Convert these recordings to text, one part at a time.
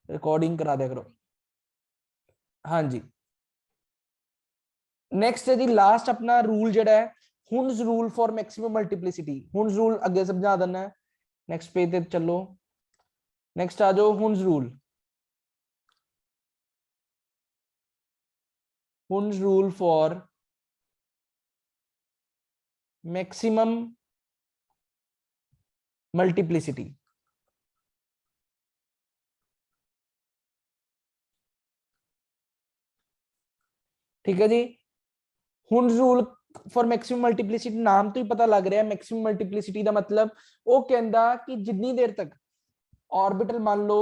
Recording करा दिया करो। हाँ जी, नेक्स्ट है जी लास्ट अपना रूल जड़ा है हुंस rule for maximum multiplicity. हुंस rule अगे समझा देना है। नेक्स्ट पेज पे चलो, नेक्स्ट आ जाओ Hund's rule. Hund's rule for maximum multiplicity. ठीक है जी, Hund's rule for maximum multiplicity नाम तो ही पता लग रहा है। मैक्सिमम मल्टीप्लिसिटी का मतलब वो कहता कि जितनी देर तक ऑर्बिटल मान लो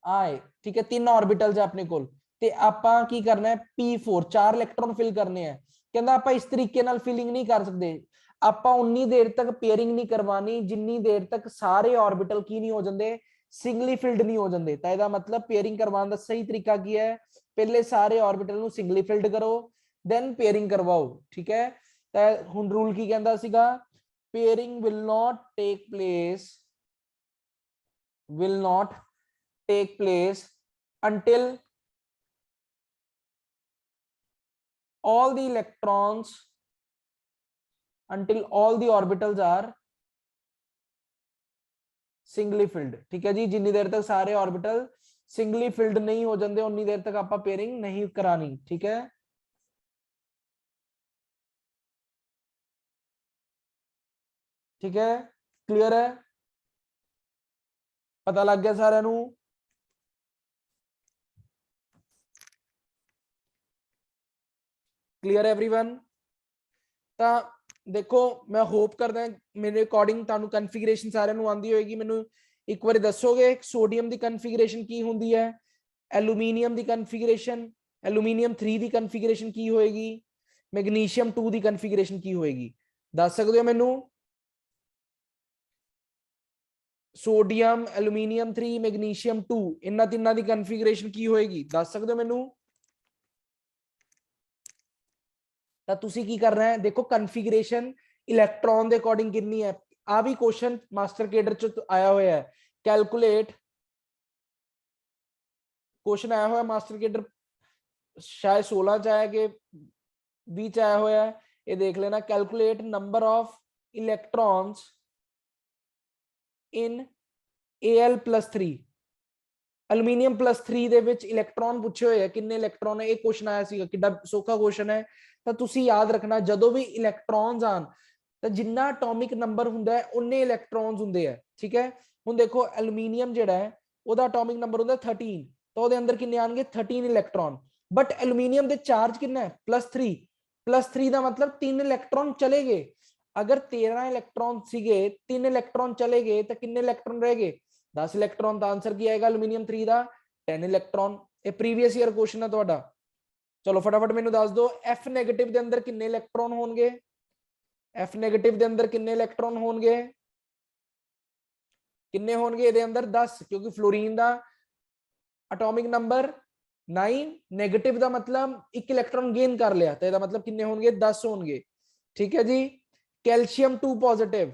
आए, ठीक है, 3 ऑर्बिटल्स है अपने कोल ते आपां की करना है P4 4 इलेक्ट्रॉन फिल करने हैं। कहंदा आपां इस तरीके नाल फिलिंग नहीं कर सकते, आपां उन्नी देर तक पेयरिंग नहीं करवानी जिन्नी देर तक सारे ऑर्बिटल की नहीं हो जाते, सिंगली फिल्ड नहीं हो जाते। तो ਇਹਦਾ मतलब पेयरिंग करवाने का सही तरीका की है, पहले सारे ऑर्बिटल ਨੂੰ सिंगली फिल्ड करो देन पेयरिंग करवाओ। ठीक है, तो ਹੁਣ रूल की कहंदा ਸੀਗਾ pairing will not take place until all the electrons until all the orbitals are singly filled। ठीक है जी, जितनी देर तक सारे ऑर्बिटल सिंगली फिल्ड नहीं हो जाते उतनी देर तक आप पेयरिंग नहीं करानी। ठीक है, ठीक है, क्लियर है, पता लग गया सारे नू? Clear everyone? ता देखो मैं होप करदा मेरे अकॉर्डिंग तानू कॉन्फ़िगरेशन सारे नू आंदी होएगी। मेनू एक बार दसोगे सोडियम दी कॉन्फ़िगरेशन की हुंदी है, एल्यूमीनियम दी कॉन्फ़िगरेशन, एल्यूमीनियम 3 दी कॉन्फ़िगरेशन की होएगी, मैग्नीशियम 2 दी कॉन्फ़िगरेशन की होएगी, दस सकदे हो मेनू? सोडियम, एल्यूमीनियम 3, मैग्नीशियम 2 इन्ना तीना दी कॉन्फ़िगरेशन की होएगी, दस सकदे हो मेनू? ਤਾਂ ਤੁਸੀਂ ਕੀ ਕਰਨਾ ਹੈ, देखो कॉन्फ़िगरेशन इलेक्ट्रॉन ਦੇ ਅਕੋਰਡਿੰਗ ਕਿੰਨੀ ਹੈ। ਆ ਵੀ क्वेश्चन मास्टर केडर ਚ आया हुआ है, कैलकुलेट क्वेश्चन आया हुआ है मास्टर केडर शायद 16 च आया कि 20 च आया हुआ है, ये देख लेना। Calculate number of electrons in Al+3 aluminium +3 ਦੇ ਵਿੱਚ ਇਲੈਕਟ੍ਰੋਨ ਪੁੱਛੇ ਹੋਏ ਆ ਕਿੰਨੇ ਇਲੈਕਟ੍ਰੋਨ ਹੈ। ਇਹ ਕੁਐਸਚਨ ਆਇਆ ਸੀਗਾ, ਕਿੱਡਾ ਸੌਖਾ ਕੁਐਸਚਨ ਹੈ। ਤਾਂ ਤੁਸੀਂ ਯਾਦ ਰੱਖਣਾ ਜਦੋਂ ਵੀ ਇਲੈਕਟ੍ਰੋਨਸ ਆਣ ਤਾਂ ਜਿੰਨਾ ਐਟੋਮਿਕ ਨੰਬਰ ਹੁੰਦਾ ਹੈ ਉਨੇ ਇਲੈਕਟ੍ਰੋਨਸ ਹੁੰਦੇ ਆ। ਠੀਕ ਹੈ, ਹੁਣ ਦੇਖੋ ਐਲੂਮੀਨੀਅਮ ਜਿਹੜਾ ਹੈ ਉਹਦਾ ਐਟੋਮਿਕ ਨੰਬਰ ਹੁੰਦਾ 13, ਤਾਂ ਉਹਦੇ ਅੰਦਰ ਕਿੰਨੇ ਆਣਗੇ 13 ਇਲੈਕਟ੍ਰੋਨ। ਬਟ ਐਲੂਮੀਨੀਅਮ ਦੇ ਚਾਰਜ ਕਿੰਨਾ ਹੈ +3, +3 ਦਾ मतलब 3 इलेक्ट्रॉन चले गए। अगर 13 इलेक्ट्रॉन सीगे 3 इलेक्ट्रॉन चले गए तो कितने इलेक्ट्रॉन रह गए 10 इलेक्ट्रॉन। तो आंसर की आएगा एल्यूमीनियम 3 ਦਾ 10 इलेक्ट्रॉन। ਇਹ ਪ੍ਰੀਵੀਅਸ ਈਅਰ ਕੁਐਸਚਨ ਹੈ ਤੁਹਾਡਾ। ਚਲੋ ਫਟਾਫਟ ਮੈਨੂੰ ਦੱਸ ਦਿਓ F ਨੈਗੇਟਿਵ ਦੇ ਅੰਦਰ ਕਿੰਨੇ ਇਲੈਕਟ੍ਰੋਨ ਹੋਣਗੇ। F ਨੈਗੇਟਿਵ ਦੇ ਅੰਦਰ ਕਿੰਨੇ ਇਲੈਕਟ੍ਰੋਨ ਹੋਣਗੇ, ਕਿੰਨੇ ਹੋਣਗੇ ਇਹਦੇ ਅੰਦਰ 10, ਕਿਉਂਕਿ ਫਲੋਰੀਨ ਦਾ एटॉमिक नंबर 9, नेगेटिव का मतलब एक इलेक्ट्रॉन गेन कर लिया तो मतलब कितने होंगे 10 होंगे। ठीक है जी, कैल्शियम 2 पॉजिटिव,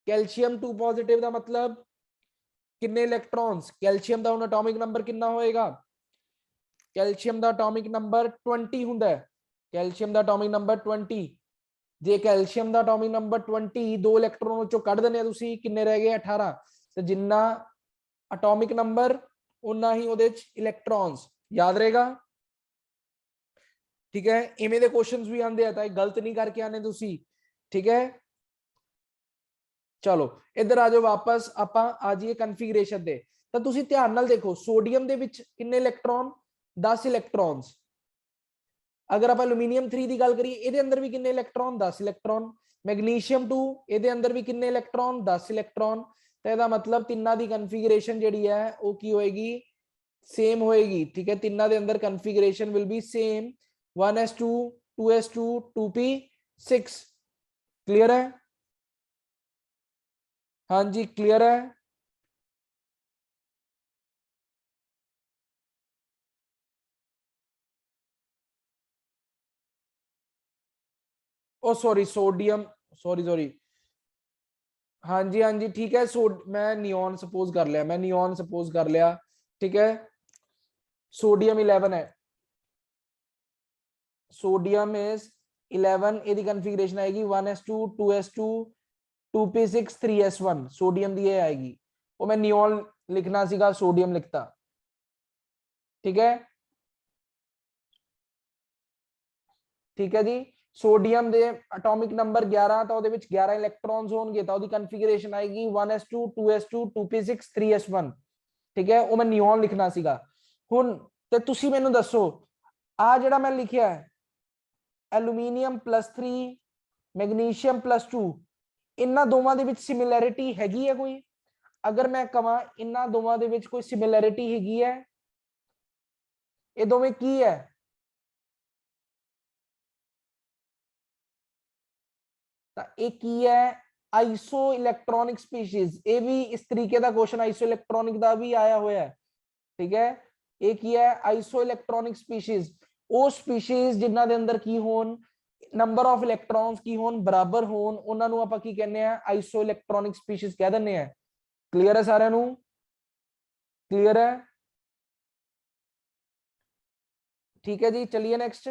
कैल्शियम 2 पॉजिटिव का मतलब कितने इलेक्ट्रॉन्स, कैल्शियम का एटॉमिक नंबर कितना होएगा, कैल्शियम का एटॉमिक नंबर 20 हुंदा है, कैल्शियम का एटॉमिक नंबर 20। जे कैल्शियम का एटॉमिक नंबर 20 दो इलेक्ट्रॉन चो कढ़ देने तुसी किन्ने रह गए 18। तो जिन्ना एटॉमिक नंबर उन्ना ही ਉਹਦੇ ਚ इलेक्ट्रॉन्स, याद रहेगा। ठीक है, इवें दे क्वेश्चंस भी आंदे आ तां गलत नहीं करके आने तुसी। ठीक है, चलो इधर आ जाओ वापस ਆਪਾਂ आ जाइए कॉन्फ़िगरेशन दे। ਤਾਂ ਤੁਸੀਂ ਧਿਆਨ ਨਾਲ ਦੇਖੋ सोडियम ਦੇ ਵਿੱਚ ਕਿੰਨੇ इलेक्ट्रॉन 10 इलेक्ट्रॉन्स। अगर आप एल्यूमीनियम 3 की गल करिए ਇਹਦੇ ਅੰਦਰ ਵੀ ਕਿੰਨੇ इलेक्ट्रॉन 10 इलेक्ट्रॉन। मैग्नीशियम 2 ਇਹਦੇ ਅੰਦਰ ਵੀ ਕਿੰਨੇ इलेक्ट्रॉन 10 इलेक्ट्रॉन। तो ਇਹਦਾ मतलब ਤਿੰਨਾਂ ਦੀ कॉन्फ़िगरेशन ਜਿਹੜੀ ਹੈ ਉਹ ਕੀ ਹੋਏਗੀ सेम होएगी। ठीक है, तीनों के अंदर configuration will be same 1s2 2s2 2p6। Clear है? हाँ जी क्लियर है। ओ सॉरी सोडियम, सॉरी हाँ जी ठीक है। मैं नियॉन सपोज कर लिया, मैं नियॉन सपोज कर लिया। ठीक है, सोडियम 11 है, सोडियम इज 11, ਇਹਦੀ ਕਨਫੀਗਰੇਸ਼ਨ ਆਏਗੀ 1s2 2s2 2p6 3s1, sodium ਦੀ ਇਹ ਆਏਗੀ। ਉਹ ਮੈਂ ਨਿਓਨ ਲਿਖਣਾ ਸੀਗਾ, सोडियम लिखता। ठीक है, ठीक है जी। सोडियम ਦੇ ਐਟੋਮਿਕ ਨੰਬਰ 11 ਤਾਂ ਉਹਦੇ ਵਿੱਚ 11 ਇਲੈਕਟ੍ਰॉन्स ਹੋਣਗੇ, ਤਾਂ ਉਹਦੀ ਕਨਫੀਗਰੇਸ਼ਨ ਆਏਗੀ 1s2 2s2 2p6 3s1। ठीक है, ਉਹ ਮੈਂ ਨਿਓਨ ਲਿਖਣਾ ਸੀਗਾ। ਹੁਣ ਤੇ ਤੁਸੀਂ ਮੈਨੂੰ ਦੱਸੋ, ਆ ਜਿਹੜਾ ਮੈਂ ਲਿਖਿਆ ਹੈ ਐਲੂਮੀਨੀਅਮ +3 ਮੈਗਨੀਸ਼ੀਅਮ +2, ਇਹਨਾਂ ਦੋਵਾਂ ਦੇ ਵਿੱਚ ਸਿਮਿਲੈਰਿਟੀ ਹੈਗੀ ਹੈ ਕੋਈ? ਅਗਰ ਮੈਂ ਕਹਾਂ ਇਹਨਾਂ ਦੋਵਾਂ ਦੇ ਵਿੱਚ ਕੋਈ ਸਿਮਿਲੈਰਿਟੀ ਹੈਗੀ ਹੈ, ਇਹ ਦੋਵੇਂ ਕੀ ਹੈ? ਤਾਂ ਇਹ ਕੀ ਹੈ? ਆਈਸੋ ਇਲੈਕਟ੍ਰੋਨਿਕ ਸਪੀਸੀਜ਼। ਇਹ ਵੀ ਇਸ ਤਰੀਕੇ ਦਾ ਕੁਐਸਚਨ ਆਈਸੋ ਇਲੈਕਟ੍ਰੋਨਿਕ ਦਾ ਵੀ ਆਇਆ ਹੋਇਆ ਹੈ। ਠੀਕ ਹੈ, ਇਹ ਕੀ ਹੈ? ਆਈਸੋ ਇਲੈਕਟ੍ਰੋਨਿਕ ਸਪੀਸੀਜ਼, ਉਹ ਸਪੀਸੀਜ਼ ਜਿਨ੍ਹਾਂ ਦੇ ਅੰਦਰ ਕੀ ਹੋਣ, ਨੰਬਰ ਆਫ ਇਲੈਕਟ੍ਰॉन्स ਕੀ ਹੋਣ, ਬਰਾਬਰ ਹੋਣ, ਉਹਨਾਂ ਨੂੰ ਆਪਾਂ ਕੀ ਕਹਿੰਦੇ ਆ? ਆਈਸੋ ਇਲੈਕਟ੍ਰੋਨਿਕ ਸਪੀਸੀਜ਼ ਕਹਿ ਦਿੰਦੇ ਆ। क्लियर है सारे नू? क्लियर है? ठीक है जी, चलिए नेक्स्ट।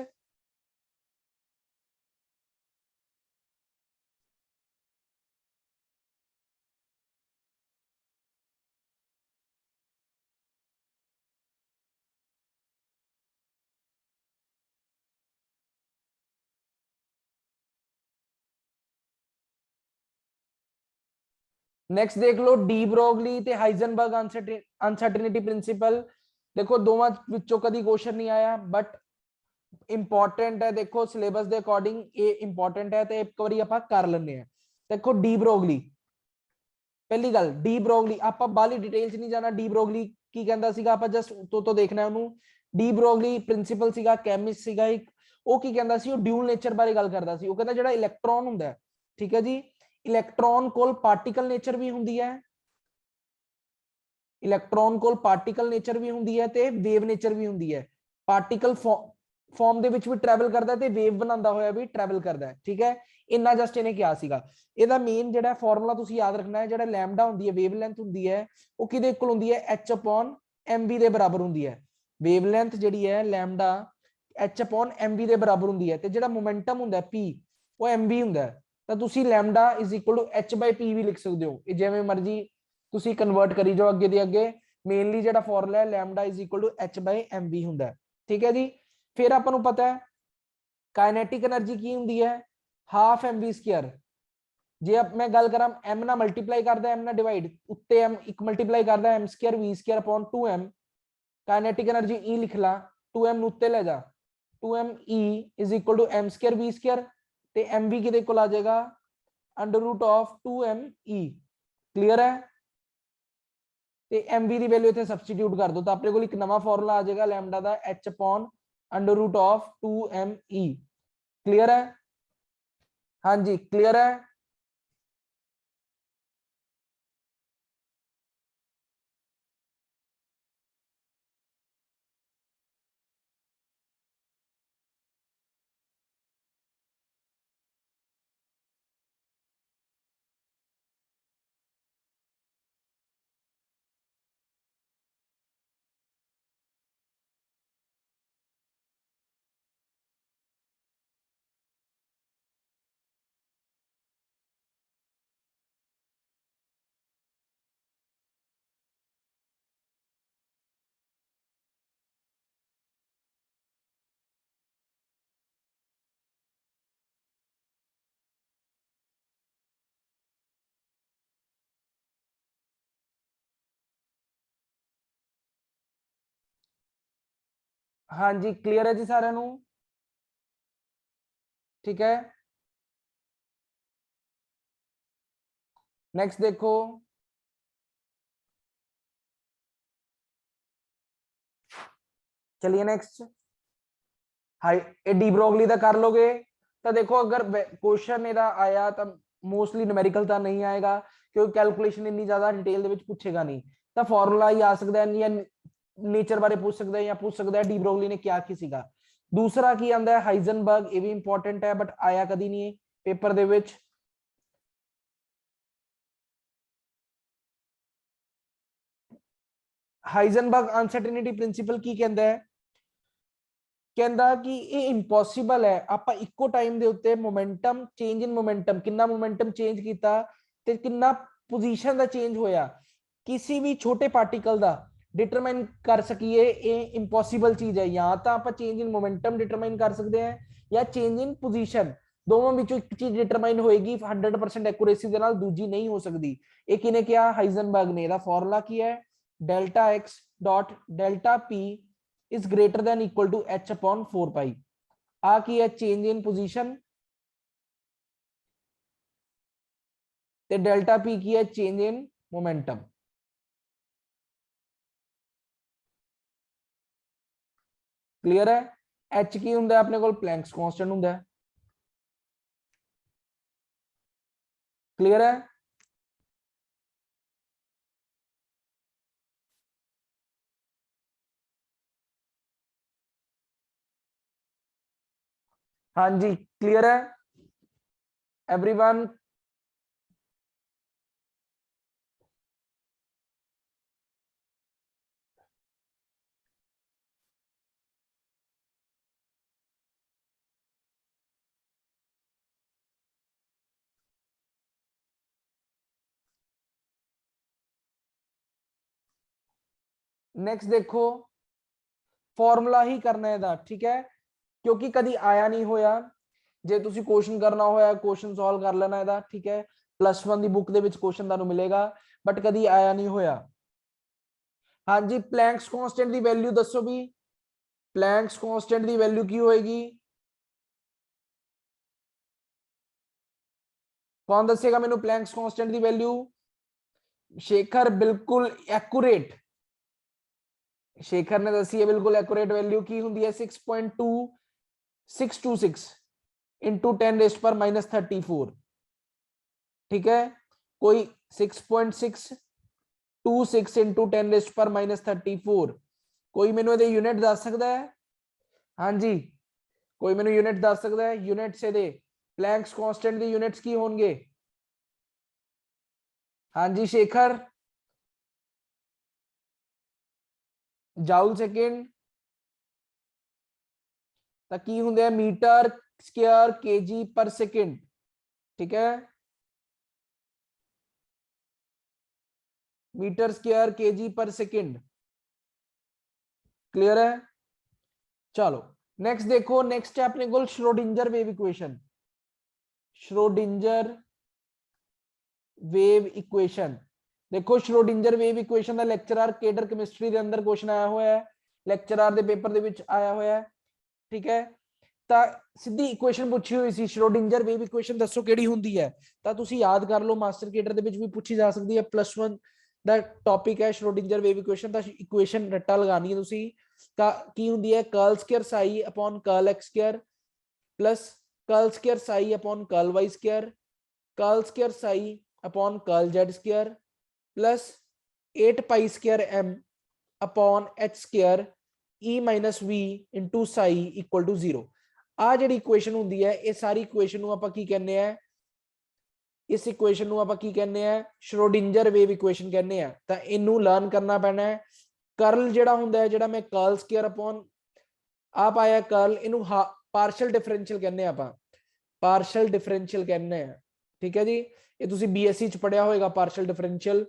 नेक्स्ट देख लो, डी ब्रोगली ते हाइजनबर्ग अनसर्टेनिटी प्रिंसिपल। देखो दोवां विचों कदी क्वेश्चन नहीं आया, बट इंपॉर्टेंट है। देखो सिलेबस के अकॉर्डिंग ये इंपॉर्टेंट है, तो एक बारी आपां कर लेने हैं। देखो डी ब्रोगली, पहली गल डी ब्रोगली आपां बाली डिटेल च नहीं जाना। डी ब्रोगली की कहंदा सीगा, आपां जस्ट तो देखना है उन्होंने। डी ब्रोगली प्रिंसिपल सीगा, केमिस्ट सीगा एक। वो की कहंदा सी, वो ड्यूल नेचर बारे गल करदा सी। वो कहंदा जिहड़ा इलैक्ट्रॉन हुंदा है, ठीक है जी, इलैक्ट्रॉन कोल पार्टिकल नेचर भी हुंदी है, इलैक्ट्रॉन कोल पार्टिकल नेचर भी हुंदी है ते वेव नेचर भी हुंदी है। पार्टिकल फॉर्म दे विच भी ट्रैवल करदा है ते वेव बनांदा होया भी ट्रैवल करदा है। ठीक है, इन्ना जस्ट इन्हें क्या सीगा। ਇਹਦਾ ਮੇਨ ਜਿਹੜਾ ਫਾਰਮੂਲਾ ਤੁਸੀਂ ਯਾਦ ਰੱਖਣਾ ਹੈ, ਜਿਹੜਾ ਲੈਮਡਾ ਹੁੰਦੀ ਹੈ, ਵੇਵਲੈਂਥ ਹੁੰਦੀ ਹੈ, ਉਹ ਕਿਹਦੇ ਇਕੁਅਲ ਹੁੰਦੀ ਹੈ? h/mv ਦੇ ਬਰਾਬਰ ਹੁੰਦੀ ਹੈ। ਵੇਵਲੈਂਥ ਜਿਹੜੀ ਹੈ ਲੈਮਡਾ h/mv ਦੇ ਬਰਾਬਰ ਹੁੰਦੀ ਹੈ, ਤੇ ਜਿਹੜਾ ਮੋਮੈਂਟਮ ਹੁੰਦਾ p ਉਹ mv ਹੁੰਦਾ ਹੈ। ਤਾਂ ਤੁਸੀਂ ਲੈਮਡਾ h/p ਵੀ ਲਿਖ ਸਕਦੇ ਹੋ। ਇਹ ਜਿਵੇਂ ਮਰਜ਼ੀ ਤੁਸੀਂ ਕਨਵਰਟ ਕਰੀ ਜਾਓ ਅੱਗੇ ਦੇ ਅੱਗੇ। ਮੇਨਲੀ ਜਿਹੜਾ ਫਾਰਮੂਲਾ ਹੈ ਲੈਮਡਾ h/mv ਹੁੰਦਾ ਹੈ। ਠੀਕ ਹੈ ਜੀ। ਫਿਰ ਆਪਾਂ ਨੂੰ ਪਤਾ ਹੈ ਕਾਇਨੈਟਿਕ એનર્ਜੀ ਕੀ ਹੁੰਦੀ ਹੈ? Half mv²। ਜੇ मैं गल करा m ना मल्टीप्लाई करता m ना डिवाइड उत्ते m एक मल्टीप्लाई करता m² v²/2m, kinetic energy E लिख ला, 2m उत्ते ले जा, 2m E = m² v² ते mv किदे कोल आ जाएगा? √2m E। क्लियर है? ते mv दी वैल्यू इथे सब्सटीट्यूट कर दो, तो अपने कोल एक नवा फार्मूला आ जाएगा लैम्डा दा h/√2m E। क्लियर है? हाँ जी, क्लियर है? हाँ जी, क्लियर है जी सारे नू? ठीक है, नेक्स्ट देखो, चलिए नेक्स्ट। हाई डी ब्रोगली का कर लोगे तो देखो, अगर क्वेश्चन ਇਹਦਾ आया तो मोस्टली न्यूमेरिकल तो नहीं आएगा, क्योंकि कैलकुलेशन इतनी ज्यादा डिटेल ਦੇ ਵਿੱਚ पूछेगा नहीं। तो फार्मूला ही आ सकता है, या नेचर बारे पूछ सकता है, या पूछ सकता है डी ब्रोगली ने क्या की सीगा। दूसरा की आंदा है हाइजनबर्ग, ये भी इंपॉर्टेंट है, बट आया कदी नहीं पेपर ਦੇ ਵਿੱਚ। ਹਾਈਜ਼ਨਬਰਗ ਅਨਸਰਟੇਨਿਟੀ ਪ੍ਰਿੰਸੀਪਲ ਕੀ ਕਹਿੰਦਾ ਹੈ? ਕਹਿੰਦਾ ਕਿ ਇਹ ਇੰਪੋਸੀਬਲ ਹੈ ਆਪਾਂ ਇੱਕੋ ਟਾਈਮ ਦੇ ਉੱਤੇ ਮੋਮੈਂਟਮ ਚੇਂਜ ਇਨ ਮੋਮੈਂਟਮ, ਕਿੰਨਾ ਮੋਮੈਂਟਮ ਚੇਂਜ ਕੀਤਾ ਤੇ ਕਿੰਨਾ ਪੋਜੀਸ਼ਨ ਦਾ ਚੇਂਜ ਹੋਇਆ, ਕਿਸੇ ਵੀ ਛੋਟੇ ਪਾਰਟੀਕਲ ਦਾ डिटरमाइन कर सकिए, ये इंपॉसिबल चीज है। या तो आप चेंज इन मोमेंटम डिटरमाइन कर सकते हैं या चेंज इन पोजीशन, दोनों ਵਿੱਚੋਂ ਇੱਕ ਚੀਜ਼ ਡਿਟਰਮਾਈਨ ਹੋਏਗੀ 100% ਐਕੂਰੇਸੀ ਦੇ ਨਾਲ, ਦੂਜੀ ਨਹੀਂ ਹੋ ਸਕਦੀ। ਇਹ ਕਿਨੇ ਕਿਹਾ? ਹਾਈਜ਼ਨਬਰਗ ਨੇ। ਇਹਦਾ ਫਾਰਮੂਲਾ ਕੀ ਹੈ? Delta x dot delta p is greater than equal to h upon 4 pi। ਆ ਕੀ ਹੈ? ਚੇਂਜ ਇਨ ਪੋजीशन, ਤੇ ਡੈਲਟਾ p ਕੀ ਹੈ? ਚੇਂਜ ਇਨ ਮੋਮੈਂਟਮ। क्लियर है? एच की हुंदा अपने को? प्लैंक्स कांस्टेंट हुंदा है। क्लियर है? हाँ जी, क्लियर है एवरीवन? नेक्स्ट देखो, फॉर्मूला ही करना है दा, ठीक है, क्योंकि कभी आया नहीं होया। जे तुसी क्वेश्चन करना होया, क्वेश्चन सॉल्व कर लेना है दा, ठीक है। +1 दी बुक दे विच क्वेश्चन तानू मिलेगा, बट कभी आया नहीं होया। हाँ जी, प्लैंक्स कांस्टेंट दी वैल्यू दसो भी, प्लैंक्स कांस्टेंट दी वैल्यू की होएगी? कौन दसेगा मैनू प्लैंक्स कांस्टेंट दी वैल्यू? शेखर बिल्कुल एक्यूरेट, शेखर ने दसी है बिल्कुल एक्यूरेट वैल्यू की होंदी है 6.2626 इंटू 10⁻⁻34। ठीक है, कोई 6.626 इंटू 10⁻⁻34, कोई मैनू ये यूनिट दस सकता है? हाँ जी, कोई मैनू यूनिट दस सकता है? यूनिट से दे प्लैंक्स कांस्टेंट दी यूनिट्स की होंगे? हाँ जी शेखर। जाउल सेकंड तो की होंगे? मीटर स्क्वायर केजी पर सेकंड। ठीक है, मीटर स्क्वायर केजी पर सेकंड। क्लियर है? चलो नेक्स्ट देखो, नेक्स्ट है अपने को Schrödinger wave equation. Schrödinger wave equation देखो, श्रोडिंजर वेव इक्वेशन का लेक्चरर केडर केमिस्ट्री के अंदर क्वेश्चन आया हुआ है, लेक्चरर के पेपर के आया हुआ है। ठीक है, ਤਾਂ ਸਿੱਧੀ ਇਕੁਏਸ਼ਨ ਪੁੱਛੀ ਹੋਈ ਸੀ, ਸ਼ਰੋਡਿੰਜਰ ਵੇਵ ਇਕੁਏਸ਼ਨ ਦੱਸੋ ਕਿਹੜੀ ਹੁੰਦੀ ਹੈ? ਤਾਂ ਤੁਸੀਂ ਯਾਦ ਕਰ ਲਓ, ਮਾਸਟਰ ਕੇਡਰ ਦੇ ਵਿੱਚ ਵੀ ਪੁੱਛੀ ਜਾ ਸਕਦੀ ਹੈ। +1 ਦਾ ਟੌਪਿਕ ਹੈ ਸ਼ਰੋਡਿੰਜਰ ਵੇਵ ਇਕੁਏਸ਼ਨ। ਤਾਂ ਇਕੁਏਸ਼ਨ ਰੱਟਾ ਲਗਾਣੀ ਹੈ ਤੁਸੀਂ। ਤਾਂ ਕੀ ਹੁੰਦੀ ਹੈ? Curl square psi upon curl x square plus curl square psi upon curl y square, curl square psi upon curl z square plus 8 pi square m upon h square e minus v into psi equal to 0। आ जी equation होंगी है, ये सारी equation आप की कहने हैं? इस इक्वेशन आप की कहने हैं? श्रोडिंजर वेव इक्वेशन कहने हैं। तो इनू लर्न करना पैना है। करल जिहड़ा हुंदा है, जिहड़ा मैं कर्ल स्क्वायर अपॉन आप आया कर्ल, इनू पार्शियल डिफरेंशियल कहने हैं, आप पार्शियल डिफरेंशियल कहने हैं। ठीक है जी, ये तुसी बीएससी च पढ़िया होएगा partial differential.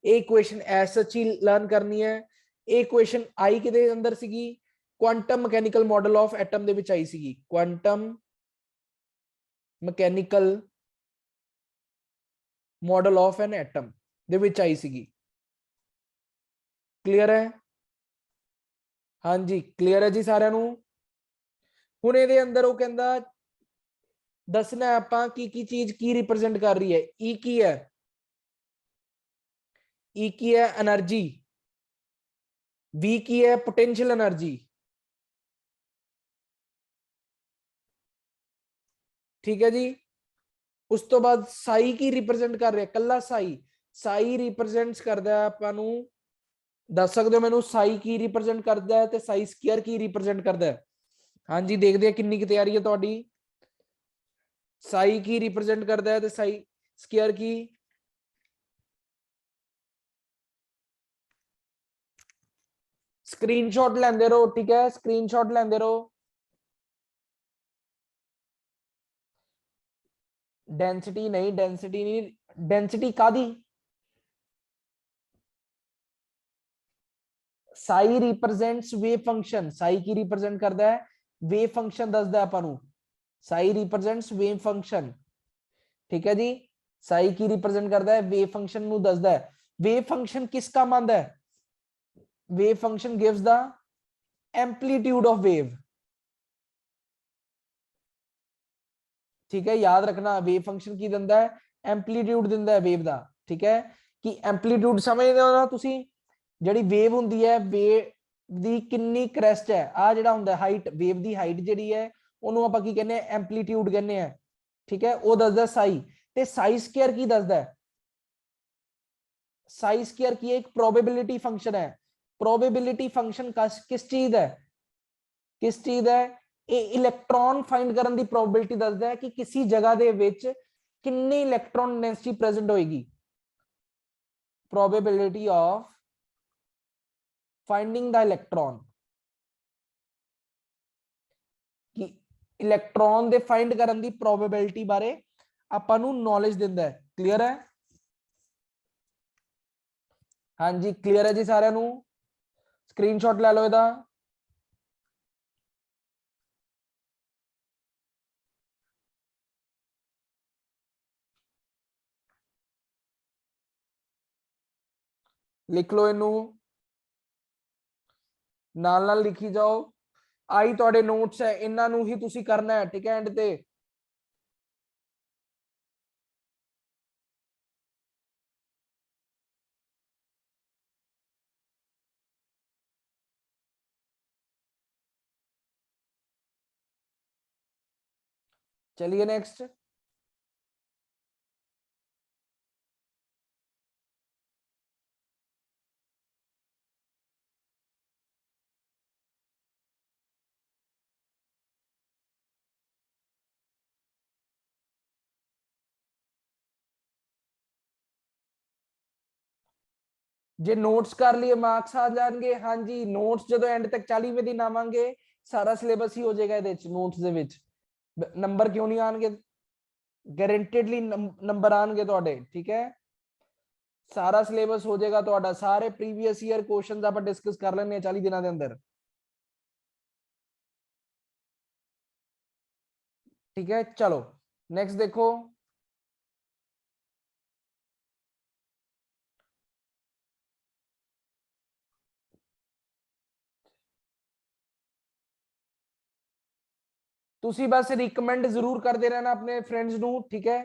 Equation as such ही लर्न करनी है। इक्वेशन आई किदे अंदर सीगी? Quantum mechanical model of atom दे विच आई सीगी, quantum mechanical model of an atom दे विच आई सीगी। क्लियर है? हाँ जी, क्लियर है जी सारिਆਂ ਨੂੰ। ਹੁਣ ਇਹਦੇ अंदर वो कहंदा दसना आपां की चीज की रिप्रेजेंट कर रही है। ई की है? ई की है एनर्जी, वी की है पोटेंशियल एनर्जी। ठीक है जी, उस तो बाद साई की रिप्रेजेंट कर रहा है? कला साई, साई रिप्रेजेंट्स करता है आपां नू, दस सकते हो मैनू साई की रिप्रेजेंट करता है ते साई स्क्वायर की रिप्रेजेंट करता है? हाँ जी, देखते हैं कितनी की तैयारी है तुहाडी। साई की रिप्रेजेंट करता है ते साई स्क्वायर की? स्क्रीनशॉट लेंदे रहो, ठीक है, स्क्रीनशॉट लेंदे रहो। डेंसिटी नहीं, डेंसिटी नहीं, डेंसिटी कादी psi represents wave function, psi की रिप्रेजेंट करता है वेव फंक्शन, दसदा है आपनू साई रिप्रेजेंट्स वेव फंक्शन, ठीक है जी। साई की रिप्रेजेंट करता है वेव फंक्शन नु दसदा है। वेव फंक्शन किस काम आंदा है? Wave function gives the amplitude of wave, ठीक है, याद रखना वेव फंक्शन की दिंदा है, एम्पलीट्यूड दिंदा है वेव दा, ठीक है, कि एम्पलीट्यूड समझदे हो ना तुसी, ਜਿਹੜੀ ਵੇਵ ਹੁੰਦੀ ਹੈ ਵੇਵ ਦੀ ਕਿੰਨੀ ਕ੍ਰੈਸਟ ਹੈ, ਆ ਜਿਹੜਾ ਹੁੰਦਾ ਹਾਈਟ, ਵੇਵ ਦੀ ਹਾਈਟ ਜਿਹੜੀ ਹੈ ਉਹਨੂੰ ਆਪਾਂ ਕੀ ਕਹਿੰਦੇ ਆ, ਐਂਪਲੀਟਿਊਡ ਕਹਿੰਦੇ ਆ, ਠੀਕ ਹੈ, ਉਹ ਦੱਸਦਾ ਸਾਈ। ਤੇ ਸਾਈ ਸਕੁਅਰ ਕੀ ਦੱਸਦਾ ਹੈ? ਸਾਈ ਸਕੁਅਰ ਕੀ ਹੈ? ਇੱਕ ਪ੍ਰੋਬੇਬਿਲਿਟੀ ਫੰਕਸ਼ਨ ਹੈ। ਪ੍ਰੋਬੇਬਿਲਿਟੀ ਫੰਕਸ਼ਨ ਕਿਸ ਚੀਜ਼ ਦਾ ਹੈ? ਕਿਸ ਚੀਜ਼ ਦਾ ਹੈ? ਇਹ ਇਲੈਕਟ੍ਰੋਨ ਫਾਈਂਡ ਕਰਨ ਦੀ ਪ੍ਰੋਬੇਬਿਲਿਟੀ ਦੱਸਦਾ ਹੈ ਕਿ ਕਿਸੇ ਜਗ੍ਹਾ ਦੇ ਵਿੱਚ ਕਿੰਨੀ ਇਲੈਕਟ੍ਰੋਨ ਡੈਂਸਿਟੀ ਪ੍ਰੈਜ਼ੈਂਟ ਹੋਏਗੀ। Probability of finding the electron, कि इलेक्ट्रॉन दे फाइंड करन दी प्रोबेबिलिटी बारे आपां नू नॉलेज दिंदा है। क्लियर है? हाँ जी क्लियर है जी सारिਆਂ नू? स्क्रीनशॉट ले लो इहदा। लिख लो इनू, नाल नाल लिखी जाओ। आई तुहाडे नोट्स है, इन्हां नू ही तुसी करना है, ठीक है, एंड ते चलिए नेक्स्ट। जे नोट्स कर लिए मार्क्स आ जाएंगे। हाँ जी नोट्स जो एंड तक 40वें दिन आवांगे सारा सिलेबस ही हो जाएगा ਇਹਦੇ ਵਿੱਚ ਨੋਟਸ ਦੇ ਵਿੱਚ। ਨੰਬਰ ਕਿਉਂ ਨਹੀਂ ਆਣਗੇ? गारंटेडली नंबर आएंगे ਤੁਹਾਡੇ, ठीक है, सारा सिलेबस हो जाएगा ਤੁਹਾਡਾ, सारे प्रीवियस ईयर क्वेश्चंस ਆਪਾਂ डिस्कस कर लेने 40 दिनों के अंदर, ठीक है। चलो नेक्स्ट देखो, तुसी बस रिकमेंड जरूर करते रहना अपने फ्रेंड्स नू, ठीक है,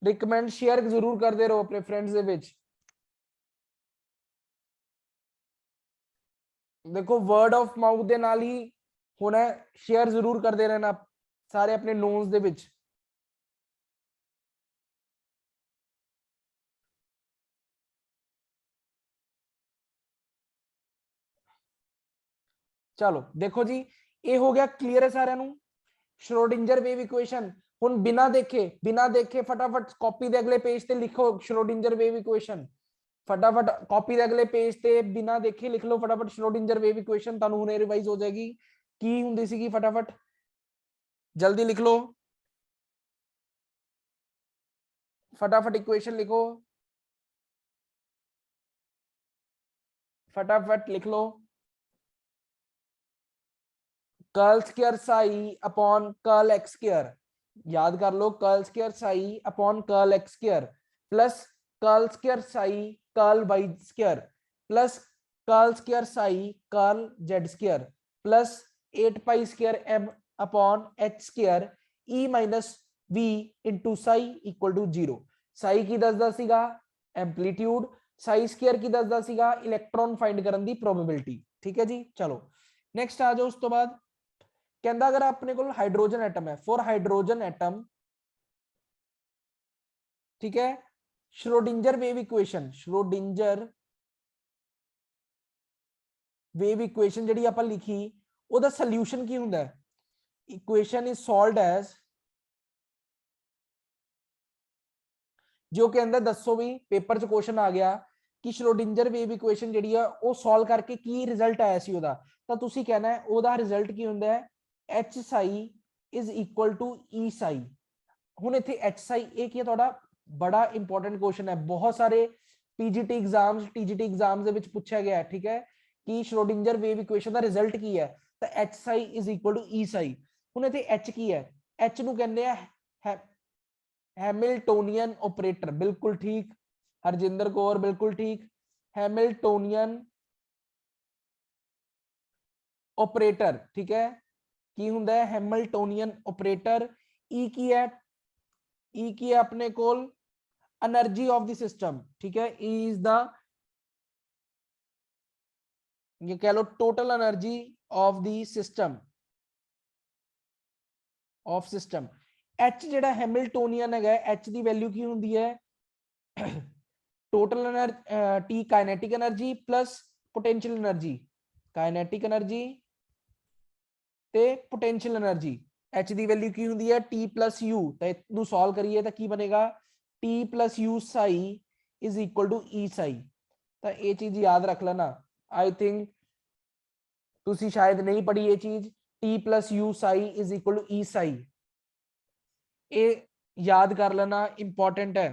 रिकमेंड शेयर जरूर करते रहो अपने फ्रेंड्स दे विच। देखो वर्ड ऑफ माउथ दे नाल ही होना है, शेयर जरूर करते रहना सारे अपने नोन्स दे विच। चलो देखो जी ये हो गया क्लियर है सारे नू। श्रोडिंजर वेव इक्वेशन हुन बिना देखे फटाफट कॉपी दे अगले पेज ते लिखो श्रोडिंजर वेव इक्वेशन, फटाफट कॉपी दे अगले पेज ते बिना देखे लिख लो फटाफट श्रोडिंजर वेव इक्वेशन, तानू हुणे रिवाइज हो जाएगी की हुंदी सीगी, फटाफट जल्दी लिख लो, फटाफट इक्वेशन लिखो, फटाफट लिख लो। Curl square psi upon curl x square, याद कर लो curl square psi upon curl x square plus curl square psi curl y square plus curl square psi curl z square plus 8 pi square m upon h square e minus v into psi equal to 0। Psi की दसदा सीगा amplitude, Sai square की दसदा सीगा electron find करने की probability, ठीक है जी। चलो नेक्स्ट आ जाओ, उस तो बाद कहता अगर अपने को हाइड्रोजन एटम है, फॉर हाइड्रोजन एटम, ठीक है, Schrödinger wave equation, Schrödinger wave equation ਜਿਹੜੀ ਆਪਾਂ ਲਿਖੀ ਉਹਦਾ ਸੋਲੂਸ਼ਨ ਕੀ ਹੁੰਦਾ ਹੈ? इक्वेशन इज सॉल्व्ड एज, जो कहता दसो भी पेपर च क्वेश्चन आ गया कि श्रोडिंजर वेव इक्वेशन ਜਿਹੜੀ ਆ ਉਹ ਸੋਲਵ ਕਰਕੇ ਕੀ ਰਿਜ਼ਲਟ ਆਇਆ ਸੀ ਉਹਦਾ, ਤਾਂ ਤੁਸੀਂ ਕਹਿਣਾ ਹੈ ਉਹਦਾ ਰਿਜ਼ਲਟ ਕੀ ਹੁੰਦਾ ਹੈ h psi is equal to e psi। ਹੁਣ ਇੱਥੇ h psi ਇਹ ਕੀ ਹੈ ਤੁਹਾਡਾ ਬੜਾ ਇੰਪੋਰਟੈਂਟ ਕੁਐਸਚਨ ਹੈ, ਬਹੁਤ ਸਾਰੇ ਪੀਜੀਟੀ ਐਗਜ਼ਾਮਸ ਟੀਜੀਟੀ ਐਗਜ਼ਾਮਸ ਦੇ ਵਿੱਚ ਪੁੱਛਿਆ ਗਿਆ ਹੈ, ਠੀਕ ਹੈ, ਕਿ ਸ਼੍ਰੋਡਿੰਜਰ ਵੇਵ ਇਕੁਏਸ਼ਨ ਦਾ ਰਿਜ਼ਲਟ ਕੀ ਹੈ, ਤਾਂ h psi is equal to e psi। ਹੁਣ ਇੱਥੇ h ਕੀ ਹੈ, h ਨੂੰ ਕਹਿੰਦੇ ਆ हैमिल्टोनियन ऑपरेटर, बिल्कुल ठीक हरजिंदर कौर, बिल्कुल ठीक, हैमिल्टोनियन ऑपरेटर, ठीक है, की हुंदा है हैमिल्टोनियन ऑपरेटर। ई की है, ई की है अपने कोल एनर्जी ऑफ द सिस्टम, ठीक है, ई इज द ये कह लो total energy of the system, of system. H जेड़ा हैमिल्टोनियन है, एच की वैल्यू की हुंदी है total energy t kinetic energy plus potential energy, kinetic energy ते पोटेंशियल एनर्जी। एच की वैल्यू की हुंदी है टी प्लस यू, तो इनू सॉल्व करिए तो की बनेगा t plus u psi is equal to e psi. तो ये चीज याद रख लेना, आई थिंक तुसी शायद नहीं पढ़ी ये चीज, t plus u psi is equal to e psi, ये याद कर लेना, इंपॉर्टेंट है।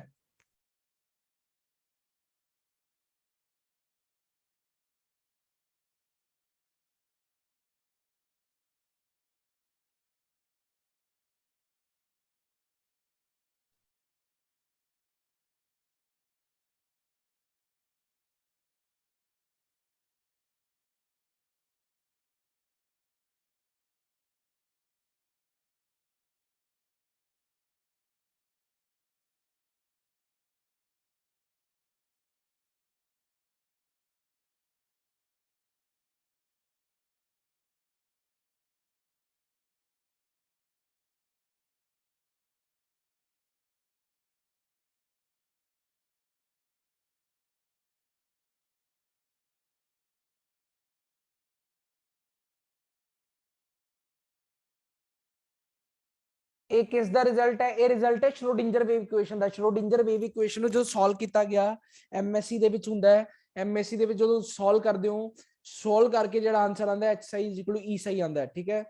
ਇਹ ਕਿਸ ਦਾ ਰਿਜ਼ਲਟ ਹੈ, ਇਹ ਰਿਜ਼ਲਟ ਹੈ ਸ਼੍ਰੋਡਿੰਜਰ ਵੇਵ ਇਕੁਏਸ਼ਨ ਦਾ। ਸ਼੍ਰੋਡਿੰਜਰ ਵੇਵ ਇਕੁਏਸ਼ਨ ਨੂੰ ਜੋ ਸੋਲਵ ਕੀਤਾ ਗਿਆ ਐਮਐਸਸੀ ਦੇ ਵਿੱਚ ਹੁੰਦਾ ਹੈ, ਐਮਐਸਸੀ ਦੇ ਵਿੱਚ ਜਦੋਂ ਸੋਲਵ ਕਰਦੇ ਹੋ, ਸੋਲਵ ਕਰਕੇ ਜਿਹੜਾ ਆਨਸਰ ਆਉਂਦਾ ਹੈ ਐਚ ਸਾਈ ਇਕੁਅਲ ਟੂ ਈ ਸਾਈ ਆਉਂਦਾ ਹੈ, ਠੀਕ ਹੈ।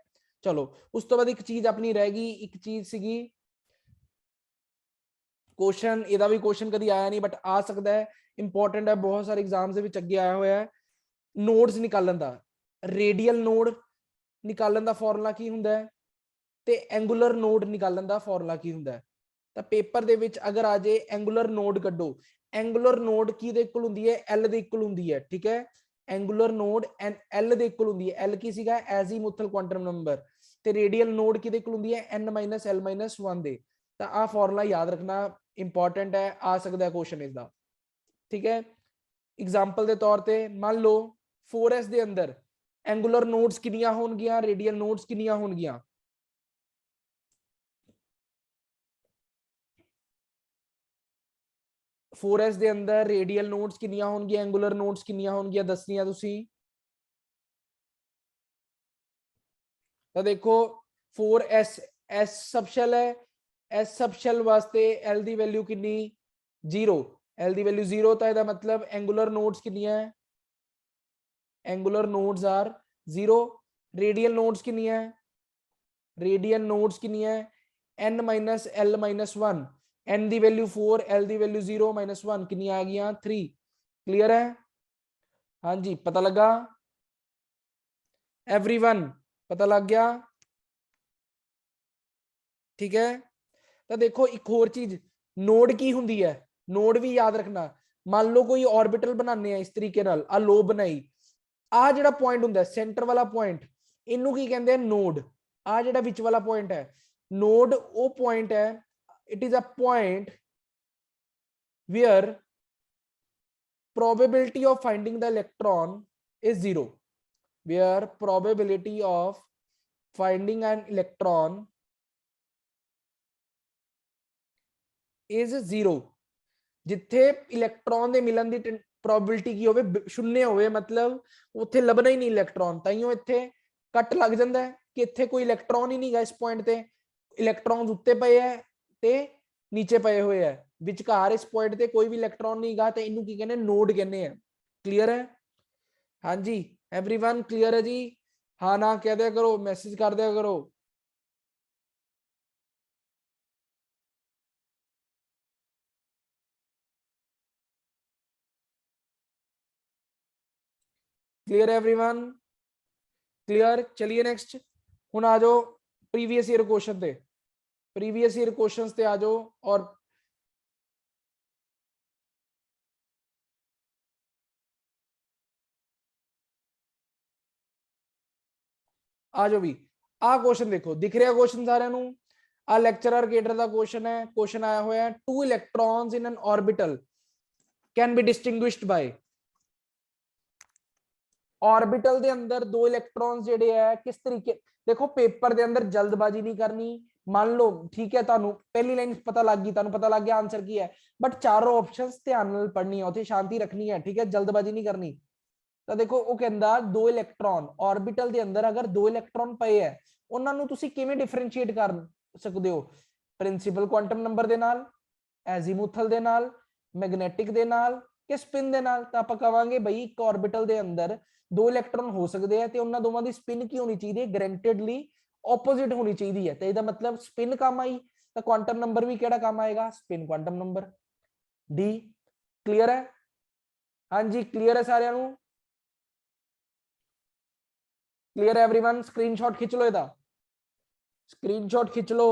ਚਲੋ ਉਸ ਤੋਂ ਬਾਅਦ ਇੱਕ ਚੀਜ਼ ਆਪਣੀ ਰਹਿ ਗਈ, ਇੱਕ ਚੀਜ਼ ਸੀਗੀ क्वेश्चन, ਇਹਦਾ ਵੀ क्वेश्चन ਕਦੀ ਆਇਆ ਨਹੀਂ ਬਟ ਆ ਸਕਦਾ ਹੈ, ਇੰਪੋਰਟੈਂਟ ਹੈ, ਬਹੁਤ ਸਾਰੇ ਐਗਜ਼ਾਮਸ ਦੇ ਵਿੱਚ ਅੱਗੇ ਆਇਆ ਹੋਇਆ ਹੈ। ਨੋਡਸ ਨਿਕਾਲਣ ਦਾ, ਰੇਡੀਅਲ ਨੋਡ ਨਿਕਾਲਣ ਦਾ ਫਾਰਮੂਲਾ ਕੀ ਹੁੰਦਾ ਹੈ ਤੇ ਐਂਗੂਲਰ ਨੋਡ ਨਿਕਾਲਣ ਦਾ ਫਾਰਮੂਲਾ ਕੀ ਹੁੰਦਾ ਹੈ। ਤਾਂ ਪੇਪਰ ਦੇ ਵਿੱਚ ਅਗਰ ਆ ਜੇ ਐਂਗੂਲਰ ਨੋਡ ਕੱਢੋ, ਐਂਗੂਲਰ ਨੋਡ ਕੀ ਦੇ ਇਕੁਅਲ ਹੁੰਦੀ ਹੈ, ਐਲ ਦੇ ਇਕੁਅਲ ਹੁੰਦੀ ਹੈ, ਠੀਕ ਹੈ, ਐਂਗੂਲਰ ਨੋਡ ਐਲ ਦੇ ਇਕੁਅਲ ਹੁੰਦੀ ਹੈ। ਐਲ ਕੀ ਸੀਗਾ, ਐਜ਼ੀਮੂਥਲ ਕੁਆਂਟਮ ਨੰਬਰ, ਤੇ ਰੇਡੀਅਲ ਨੋਡ ਕਿਹਦੇ ਇਕੁਅਲ ਹੁੰਦੀ ਹੈ, n - l - 1 ਦੇ। ਤਾਂ ਆਹ ਫਾਰਮੂਲਾ ਯਾਦ ਰੱਖਣਾ, इंपॉर्टेंट है, आ सकता है क्वेश्चन इसका, ठीक है। एग्जांपल के तौर पे मान लो 4s के अंदर एंगुलर नोड्स कितनियां होंगियां, रेडियल नोड्स कितनियां होंगियां, 4s के अंदर रेडियल नोड्स कितनियां होंगियां, एंगुलर नोड्स कितनियां होंगियां, दसनियां तुसी। तो देखो 4s s सबशेल है, एस सबशेल वास्ते एल दी वैल्यू कितनी 0, एल दी वैल्यू 0, तो इसका मतलब एंगुलर नोड्स कितनी है, angular nodes are 0। Radial nodes कितनी है, रेडियल नोड्स कितनी है n - l - 1, n दी वैल्यू 4, l दी वैल्यू 0 - 1 कितनी आ गई 3। क्लियर है, हाँ जी, पता लगा एवरीवन, पता लग गया, ठीक है। तो देखो एक होर चीज, नोड की हुंदी है, नोड भी याद रखना। मान लो कोई ऑर्बिटल बनाने इस तरीके नाल, आ लो बनाई, आ जेड़ा पॉइंट हुंदा है सेंटर वाला पॉइंट, इनू की कहंदे हैं नोड। आ जेड़ा विच वाला पॉइंट है नोड, वो पॉइंट है, it is a point where probability of finding the electron is 0, where probability of finding an electron is 0। जिथे इलेक्ट्रॉन दे मिलन दी प्रोबेबिलिटी की होवे शून्य होवे, मतलब उत्थे लभना ही नहीं इलेक्ट्रॉन, ताइयों इत्थे कट लग जांदा है कि इत्थे कोई इलेक्ट्रॉन ही नहीं गा इस पॉइंट ते, इलेक्ट्रॉन्स उत्ते पए है ते नीचे पए हुए है, विचकार इस पॉइंट ते कोई भी इलेक्ट्रॉन नहीं गा तो इनू की कहने नोड कहने हैं। क्लियर है? हाँ जी एवरीवन क्लियर है जी? हाँ ना कह दिया करो, मैसेज कर दिया करो। Clear everyone? क्लियर? चलिए नेक्स्ट हुन आ जाओ प्रीवियस ईयर क्वेश्चन ते। प्रीवियस ईयर क्वेश्चंस ते आ जाओ और आ जाओ भी। आ क्वेश्चन देखो, दिख रहा क्वेश्चन सारे नु? आ लेक्चरर केटर का क्वेश्चन है। क्वेश्चन आया हुआ है two electrons in an orbital can be distinguished by. Orbital दे अंदर दो इलेक्ट्रॉन्स जेडे है किस तरीके, देखो पेपर दे अंदर जल्दबाजी नहीं करनी। मान लो ठीक है तानू पहली लाइन पता लग गई, तानू पता लग गया आंसर की है, बट चारों ऑप्शंस ध्यान नाल पढ़नी है, उथे शांति रखनी है, ठीक है, जल्दबाजी नहीं करनी। तो देखो वो कहंदा दो इलेक्ट्रॉन ऑर्बिटल दे अंदर अगर दो इलेक्ट्रॉन पए है ਉਹਨਾਂ ਨੂੰ ਤੁਸੀਂ ਕਿਵੇਂ ਡਿਫਰੈਂਸ਼ੀਏਟ ਕਰ ਸਕਦੇ ਹੋ? ਪ੍ਰਿੰਸੀਪਲ ਕੁਆਂਟਮ ਨੰਬਰ ਦੇ ਨਾਲ, ਐਜ਼ੀਮੂਥਲ ਦੇ ਨਾਲ, ਮੈਗਨੈਟਿਕ ਦੇ ਨਾਲ ਕਿ ਸਪਿਨ ਦੇ ਨਾਲ। ਤਾਂ ਆਪਾਂ ਕਹਾਂਗੇ ਬਈ ਇੱਕ ਆਰਬਿਟਲ ਦੇ ਅੰਦਰ ਦੋ ਇਲੈਕਟ੍ਰੋਨ ਹੋ ਸਕਦੇ ਆ ਤੇ ਉਹਨਾਂ ਦੋਵਾਂ ਦੀ ਸਪਿਨ ਕੀ ਹੋਣੀ ਚਾਹੀਦੀ ਹੈ? ਗਰੈਂਟਡਲੀ ਆਪੋਜ਼ਿਟ ਹੋਣੀ ਚਾਹੀਦੀ ਹੈ। ਤੇ ਇਹਦਾ ਮਤਲਬ ਸਪਿਨ ਕੰਮ ਆਈ ਤਾਂ ਕੁਆਂਟਮ ਨੰਬਰ ਵੀ ਕਿਹੜਾ ਕੰਮ ਆਏਗਾ? Spin quantum number. D clear है? हाँ जी क्लियर है साਰਿਆਂ ਨੂੰ? क्लियर है एवरीवन? स्क्रीनशॉट खिंच लो ਇਹਦਾ, स्क्रीनशॉट खिंच लो।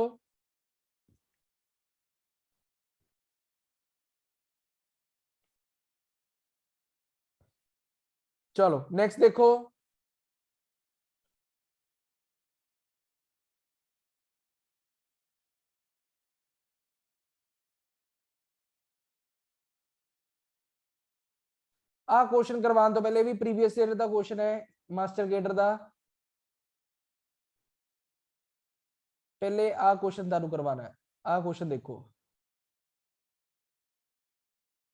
चलो नेक्स्ट देखो। आ क्वेश्चन करवाने तो पहले भी प्रीवियस ईयर का क्वेश्चन है मास्टर गेटर का। पहले आ क्वेश्चन तानू करवाना है। आ क्वेश्चन देखो,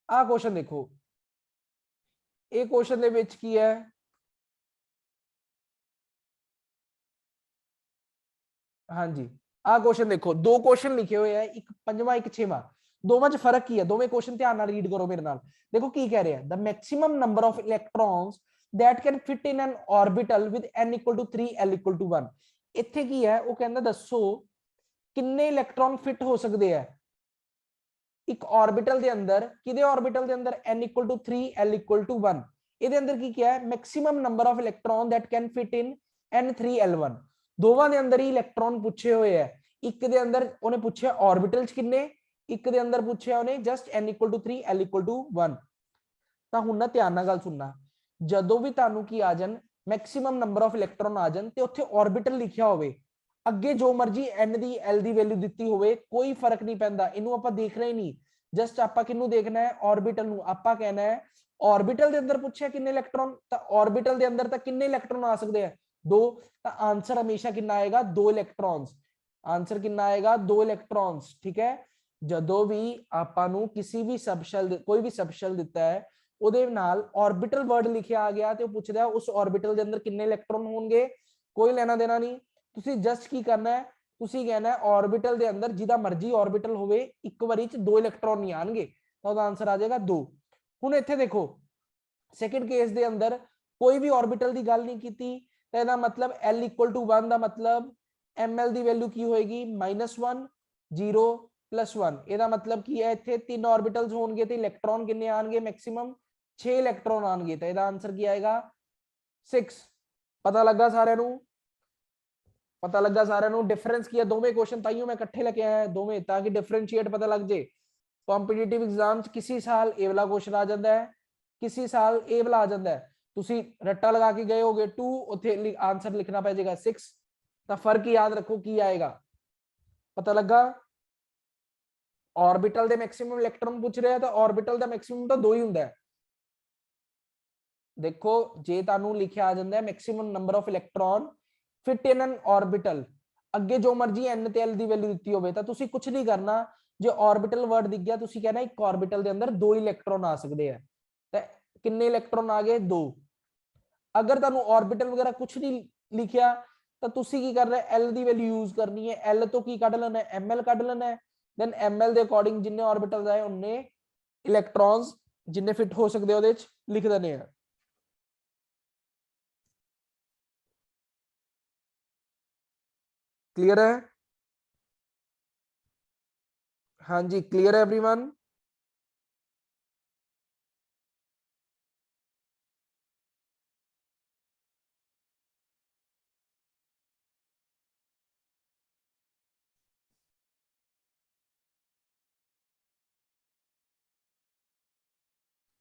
आ क्वेश्चन देखो, ये क्वेश्चन दे विच की है? हाँ जी आ क्वेश्चन देखो, दो क्वेश्चन लिखे हुए हैं, एक पंजवा एक छेवां। दोवां च फर्क की है? दोवें क्वेश्चन ध्यान नाल रीड करो मेरे नाल। देखो की कह रहे हैं, the maximum number of electrons that can fit in an orbital with n equal to 3 l equal to 1। इत्थे की है वो कहंदा दसो किन्ने इलेक्ट्रॉन फिट हो सकते हैं एक ऑर्बिटल के अंदर, किदे ऑर्बिटल के अंदर? n equal to 3 l equal to 1। ਇਹਦੇ ਅੰਦਰ ਕੀ ਕਿਹਾ ਹੈ? Maximum number of electron that can fit in n3l1। ਦੋਵਾਂ ਦੇ ਅੰਦਰ ਹੀ ਇਲੈਕਟ੍ਰੋਨ ਪੁੱਛੇ ਹੋਏ ਹੈ। ਇੱਕ ਦੇ ਅੰਦਰ ਉਹਨੇ ਪੁੱਛਿਆ ऑर्बिटल ਚ ਕਿੰਨੇ, ਇੱਕ ਦੇ ਅੰਦਰ ਪੁੱਛਿਆ ਉਹਨੇ just n equal to 3 l equal to 1। ਤਾਂ ਹੁਣ ਨਾ ਧਿਆਨ ਨਾਲ ਗੱਲ ਸੁਣਨਾ, ਜਦੋਂ ਵੀ ਤੁਹਾਨੂੰ ਕੀ ਆ ਜਾਣ ਮੈਕਸਿਮਮ ਨੰਬਰ ਆਫ ਇਲੈਕਟ੍ਰੋਨ ਆ ਜਾਣ ਤੇ ਉੱਥੇ ऑर्बिटल ਲਿਖਿਆ ਹੋਵੇ, ਅੱਗੇ ਜੋ ਮਰਜੀ n ਦੀ l ਦੀ ਵੈਲਿਊ ਦਿੱਤੀ ਹੋਵੇ ਕੋਈ ਫਰਕ ਨਹੀਂ ਪੈਂਦਾ। ਇਹਨੂੰ ਆਪਾਂ ਦੇਖਣਾ ਹੀ ਨਹੀਂ, ਜਸਟ ਆਪਾਂ ਕਿਹਨੂੰ ਦੇਖਣਾ ਹੈ? ऑर्बिटल ਨੂੰ। ਆਪਾਂ ਕਹਿਣਾ ਹੈ ऑर्बिटल ਦੇ ਅੰਦਰ ਪੁੱਛਿਆ ਕਿੰਨੇ ਇਲੈਕਟ੍ਰੋਨ, ਤਾਂ ऑर्बिटल ਦੇ ਅੰਦਰ ਤਾਂ ਕਿੰਨੇ ਇਲੈਕਟ੍ਰੋਨ ਆ ਸਕਦੇ ਆ? दो। तो आंसर हमेशा कितना आएगा? दो इलेक्ट्रॉन्स। आंसर कितना आएगा? दो इलेक्ट्रॉन्स। ठीक है, ਜਦੋਂ ਵੀ ਆਪਾਂ ਨੂੰ ਕਿਸੇ ਵੀ ਸਬਸ਼ੈਲ ਕੋਈ ਵੀ ਸਬਸ਼ੈਲ ਦਿੱਤਾ ਹੈ ਉਹਦੇ ਨਾਲ ऑर्बिटल वर्ड ਲਿਖਿਆ ਆ ਗਿਆ ਤੇ ਉਹ ਪੁੱਛਦਾ ਉਸ ऑर्बिटल ਦੇ ਅੰਦਰ ਕਿੰਨੇ ਇਲੈਕਟ੍ਰੋਨ ਹੋਣਗੇ, ਕੋਈ ਲੈਣਾ ਦੇਣਾ ਨਹੀਂ। ਤੁਸੀਂ ਜਸਟ ਕੀ ਕਰਨਾ ਹੈ, ਤੁਸੀਂ ਕਹਿਣਾ ਹੈ ऑर्बिटल ਦੇ ਅੰਦਰ ਜਿਹਦਾ ਮਰਜ਼ੀ ऑर्बिटल ਹੋਵੇ ਇੱਕ ਵਾਰੀ ਚ ਦੋ ਇਲੈਕਟ੍ਰੋਨ ਨਹੀਂ ਆਣਗੇ, ਤਾਂ ਉਹਦਾ ਆਨਸਰ ਆ ਜਾਏਗਾ 2। ਹੁਣ ਇੱਥੇ ਦੇਖੋ ਸੈਕੰਡ ਕੇਸ ਦੇ ਅੰਦਰ ਕੋਈ ਵੀ ऑर्बिटल ਦੀ ਗੱਲ ਨਹੀਂ ਕੀਤੀ, तो ਇਹਦਾ मतलब l इक्वल टू 1 ਦਾ मतलब ml ਦੀ ਵੈਲਿਊ ਕੀ ਹੋਏਗੀ? -1 0 +1। ਇਹਦਾ मतलब ਕੀ ਹੈ? ਇੱਥੇ ਤਿੰਨ ऑर्बिटल्स ਹੋਣਗੇ ਤੇ ਇਲੈਕਟ੍ਰੋਨ ਕਿੰਨੇ ਆਣਗੇ? ਮੈਕਸਿਮਮ 6 ਇਲੈਕਟ੍ਰੋਨ ਆਣਗੇ। ਤਾਂ ਇਹਦਾ ਆਨਸਰ ਕੀ ਆਏਗਾ? 6। ਪਤਾ ਲੱਗਾ ਸਾਰਿਆਂ ਨੂੰ? ਪਤਾ ਲੱਗਾ ਸਾਰਿਆਂ ਨੂੰ? ਡਿਫਰੈਂਸ ਕੀ ਹੈ ਦੋਵੇਂ क्वेश्चन ਤਾਈਓ ਮੈਂ ਇਕੱਠੇ ਲੈ ਕੇ ਆਇਆ ਦੋਵੇਂ, ਤਾਂ ਕਿ ਡਿਫਰੈਂਸ਼ੀਏਟ ਪਤਾ ਲੱਗ ਜੇ। ਕੰਪੀਟੀਟਿਵ ਐਗਜ਼ਾਮ ਚ ਕਿਸੇ ਸਾਲ ਇਹ ਵਾਲਾ क्वेश्चन ਆ ਜਾਂਦਾ ਹੈ, ਕਿਸੇ ਸਾਲ ਇਹ ਵਾਲਾ ਆ ਜਾਂਦਾ ਹੈ। ਤੁਸੀਂ ਰੱਟਾ ਲਗਾ ਕੇ ਗਏ ਹੋਗੇ 2, ਉੱਥੇ ਆਨਸਰ ਲਿਖਣਾ ਪੈ ਜਾਏਗਾ 6। ਤਾਂ ਫਰਕ ਯਾਦ ਰੱਖੋ ਕੀ ਆਏਗਾ। ਪਤਾ ਲੱਗਾ? ऑर्बिटल ਦੇ ਮੈਕਸਿਮਮ ਇਲੈਕਟ੍ਰੋਨ ਪੁੱਛ ਰਿਹਾ ਤਾਂ ऑर्बिटल ਦਾ ਮੈਕਸਿਮਮ ਤਾਂ 2 ਹੀ ਹੁੰਦਾ ਹੈ। ਦੇਖੋ ਜੇ ਤੁਹਾਨੂੰ ਲਿਖਿਆ ਆ ਜਾਂਦਾ ਹੈ maximum number of electron fit in N orbital, ਅੱਗੇ ਜੋ ਮਰਜੀ n ਤੇ l ਦੀ ਵੈਲਿਊ ਦਿੱਤੀ ਹੋਵੇ ਤਾਂ ਤੁਸੀਂ ਕੁਝ ਨਹੀਂ ਕਰਨਾ। ਜੇ ऑर्बिटल वर्ड दिख गया ਤੁਸੀਂ ਕਹਿਣਾ ਇੱਕ ऑर्बिटल ਦੇ ਅੰਦਰ 2 ਇਲੈਕਟ੍ਰੋਨ ਆ ਸਕਦੇ ਆ। ਤਾਂ ਕਿੰਨੇ ਇਲੈਕਟ੍ਰੋਨ ਆ ਗਏ? 2। अगर तुहानू ऑर्बिटल वगैरह कुछ नहीं लिखिया तो तुसी की करना है? l दी वैल्यू यूज करनी है। l तो की कढ लेना है? ml कढ लेना है। देन ml ਦੇ ਅਕੋਰਡਿੰਗ ਜਿੰਨੇ ऑर्बिटल्स ਆਏ ਉਹਨੇ इलेक्ट्रॉन्स जिन्ने फिट हो सकते ਉਹਦੇ ਵਿੱਚ ਲਿਖ ਦਨੇ ਆ। क्लियर है? हाँ जी, क्लियर है एवरीवन?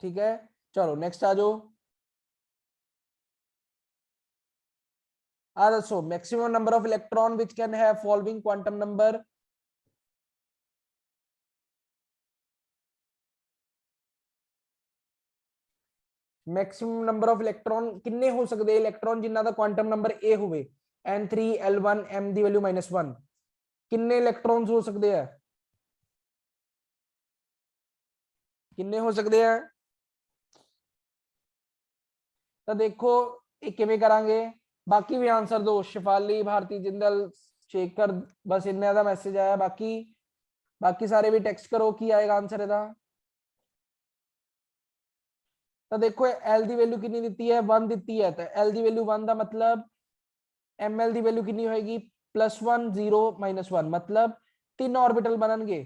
ठीक है, चलो नेक्स्ट आ जाओ। So maximum number of electron which can have following quantum number. Maximum number of electron किन्ने हो सकते इलेक्ट्रॉन जिन्ना दा क्वांटम नंबर ए होवे n3 l1 m दी वैल्यू -1 किन्ने इलेक्ट्रॉन्स हो सकते हैं? किन्ने हो सकते हैं? तो देखो ये किवें करांगे, बाकी भी आंसर दो। शिफाली, भारती जिंदल, शेखर, बस इन्ने दा मैसेज आया, बाकी सारे भी टेक्स्ट करो की आएगा आंसर ਇਹਦਾ। तो देखो L ਦੀ वैल्यू कितनी ਦਿੱਤੀ है 1 ਦਿੱਤੀ है, तो L ਦੀ वैल्यू 1 ਦਾ मतलब ML ਦੀ वैल्यू कितनी होएगी +1 0 -1 मतलब 3 ऑर्बिटल बननगे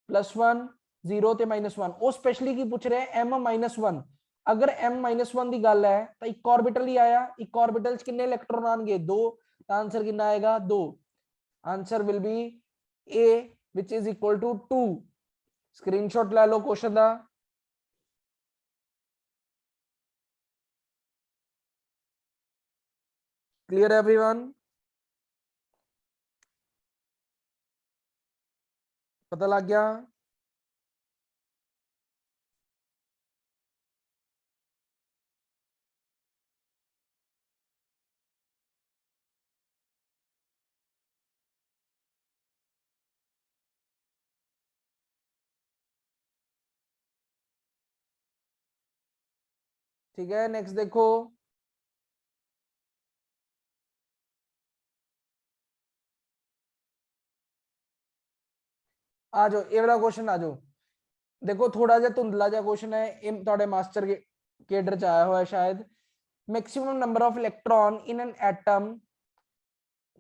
+1 0 ਤੇ -1। ਉਹ स्पेशली की पूछ रहे हैं m-1। अगर m-1 ਦੀ ਗੱਲ है तो एक ऑर्बिटल ही आया, एक ऑर्बिटल च कितने इलेक्ट्रॉन आएंगे 2, तो आंसर कितना आएगा 2। Answer will be A which is equal to 2। Screenshot ले लो क्वेश्चन दा। Clear everyone? पता लग गया? ठीक है, नेक्स्ट देखो। आ जाओ ये वाला क्वेश्चन आ जाओ। देखो थोड़ा जा धुंधला जा क्वेश्चन है, इन थोड़े मास्टर के केडर च आया हुआ है शायद। Maximum number of electron in an atom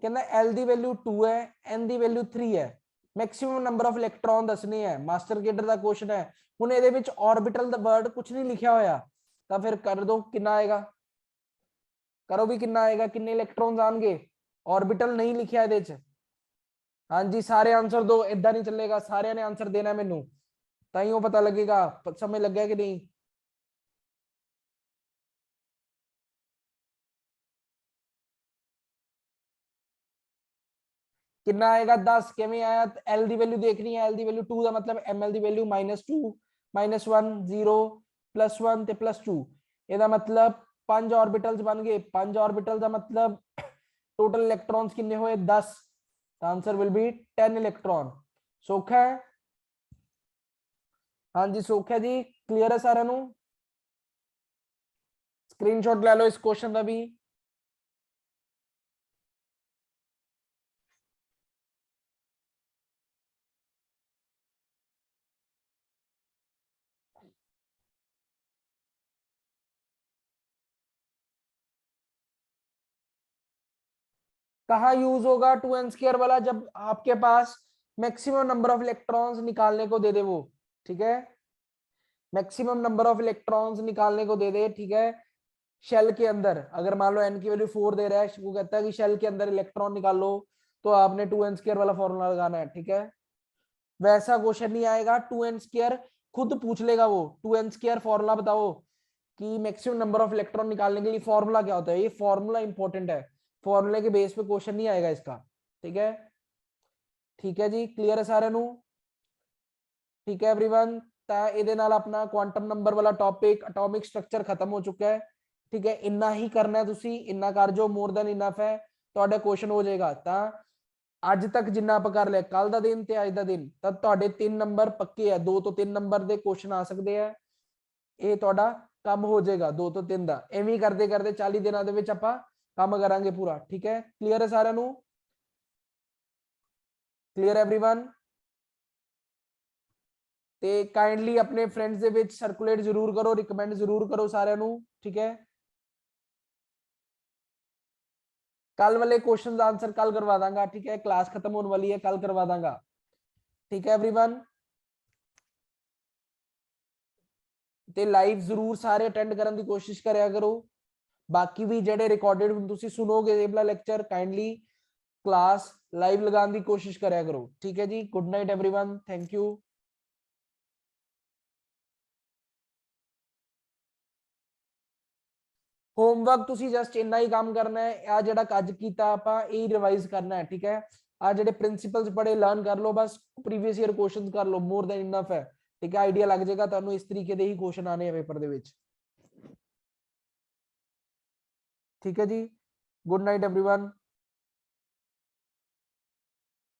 कहना L दी वैल्यू 2 है, N दी वैल्यू 3 है। मैक्सिमम नंबर ऑफ इलेक्ट्रॉन दसने है, मास्टर केडर का क्वेश्चन है। हुन ਇਹਦੇ ਵਿੱਚ ऑर्बिटल दा वर्ड कुछ नहीं लिखा होया, तो फिर कर दो कितना आएगा, करो भी कितना आएगा, कितने इलेक्ट्रॉन्स आएंगे। ऑर्बिटल नहीं लिखा ਇਹਦੇ ਵਿੱਚ। हाँ जी सारे आंसर दो, इदा नहीं चलेगा, सारे ने आंसर देना है मेनू, ताइयों पता लगेगा समय लग गया कि नहीं। कितना आएगा 10 किवें आया? L दी वैल्यू देखनी है, L दी वैल्यू 2 का मतलब ML दी वैल्यू -2 -1 0 +1 ते +2। ਇਹਦਾ मतलब 5 ऑर्बिटल्स बन गए। 5 ऑर्बिटल का मतलब टोटल इलेक्ट्रॉन्स कितने हुए 10। Answer will be 10 electron. सौखा है? हाँ जी सौखा जी, क्लियर है सारा नु? स्क्रीनशॉट ले लो इस क्वेश्चन का भी। कहाँ यूज होगा 2n² वाला? जब आपके पास मैक्सिमम नंबर ऑफ इलेक्ट्रॉन्स निकालने को दे दे वो, ठीक है, मैक्सिमम नंबर ऑफ इलेक्ट्रॉन्स निकालने को दे दे, ठीक है। शेल के अंदर अगर मान लो n की वैल्यू 4 दे रहा है, वो कहता है कि शेल के अंदर इलेक्ट्रॉन निकालो, तो आपने 2n² वाला फॉर्मूला लगाना है, ठीक है। वैसा क्वेश्चन नहीं आएगा, 2n² खुद पूछ लेगा वो, 2n² फॉर्मूला बताओ कि मैक्सिमम नंबर ऑफ इलेक्ट्रॉन निकालने के लिए फॉर्मूला क्या होता है। ये फॉर्मूला इंपॉर्टेंट है, फॉर्मूले के बेस पे क्वेश्चन नहीं आएगा इसका, ठीक है। ठीक है जी, क्लियर है सारे नु? ठीक है एवरीवन, ਇਹਦੇ ਨਾਲ अपना क्वांटम नंबर वाला टॉपिक एटॉमिक स्ट्रक्चर खत्म हो चुका है, ठीक है। इन्ना ही करना है तुसी, इन्ना कर जो, मोर देन इनफ है, ਤੁਹਾਡੇ क्वेश्चन हो जाएगा। ਤਾਂ ਅੱਜ तक जिन्ना ਆਪਾਂ ਕਰ ਲਿਆ, ਕੱਲ ਦਾ ਦਿਨ ਤੇ ਅੱਜ ਦਾ ਦਿਨ, ਤਾਂ ਤੁਹਾਡੇ 3 ਨੰਬਰ ਪੱਕੇ ਆ, 2 ਤੋਂ 3 ਨੰਬਰ ਦੇ क्वेश्चन ਆ ਸਕਦੇ ਆ। ਇਹ ਤੁਹਾਡਾ ਕੰਮ ਹੋ ਜਾਏਗਾ 2 ਤੋਂ 3 ਦਾ। ਐਵੇਂ ਕਰਦੇ ਕਰਦੇ 40 ਦਿਨਾਂ ਦੇ ਵਿੱਚ ਆਪਾਂ ਕੰਮ ਕਰਾਂਗੇ ਪੂਰਾ, ਠੀਕ ਹੈ। ਕਲੀਅਰ ਹੈ ਸਾਰਿਆਂ ਨੂੰ? Clear everyone? ਤੇ ਕਾਈਂਡਲੀ ਆਪਣੇ ਫਰੈਂਡਸ ਦੇ ਵਿੱਚ ਸਰਕੂਲੇਟ ਜ਼ਰੂਰ ਕਰੋ, ਰਿਕਮੈਂਡ ਜ਼ਰੂਰ ਕਰੋ ਸਾਰਿਆਂ ਨੂੰ, ਠੀਕ ਹੈ। कल वाले क्वेश्चंस आंसर कल करवा दूंगा, ठीक है, क्लास खत्म होने वाली है, कल करवा दूंगा, ठीक है एवरीवन। ਤੇ ਲਾਈਵ ਜ਼ਰੂਰ ਸਾਰੇ ਅਟੈਂਡ ਕਰਨ ਦੀ ਕੋਸ਼ਿਸ਼ ਕਰਿਆ ਕਰੋ। ਬਾਕੀ ਵੀ ਜਿਹੜੇ ਰਿਕਾਰਡਡ ਹੁਣ ਤੁਸੀਂ ਸੁਣੋਗੇ ਇਹ ਵਾਲਾ ਲੈਕਚਰ, ਕਾਈਂਡਲੀ ਕਲਾਸ ਲਾਈਵ ਲਗਾਉਣ ਦੀ ਕੋਸ਼ਿਸ਼ ਕਰਿਆ ਕਰੋ, ਠੀਕ ਹੈ ਜੀ। Good night everyone, thank you. Homework ਤੁਸੀਂ ਜਸਟ ਇੰਨਾ ਹੀ ਕੰਮ ਕਰਨਾ ਹੈ, ਆ ਜਿਹੜਾ ਅੱਜ ਕੀਤਾ ਆਪਾਂ ਇਹ ਰਿਵਾਈਜ਼ ਕਰਨਾ ਹੈ, ਠੀਕ ਹੈ। ਆ ਜਿਹੜੇ ਪ੍ਰਿੰਸੀਪਲਸ ਪੜੇ ਲਰਨ ਕਰ ਲਓ, ਬਸ ਪ੍ਰੀਵੀਅਸ ਈਅਰ ਕੁਐਸਚਨਸ ਕਰ ਲਓ, ਮੋਰ ਦੈਨ ਇਨਫ ਹੈ, ਠੀਕ ਹੈ। ਆਈਡੀਆ ਲੱਗ ਜਾਏਗਾ ਤੁਹਾਨੂੰ ਇਸ ਤਰੀਕੇ ਦੇ ਹੀ ਕੁਐਸਚਨ ਆਨੇ ਆ ਪੇਪਰ ਦੇ ਵਿੱਚ, ਠੀਕ ਹੈ ਜੀ। Good night everyone.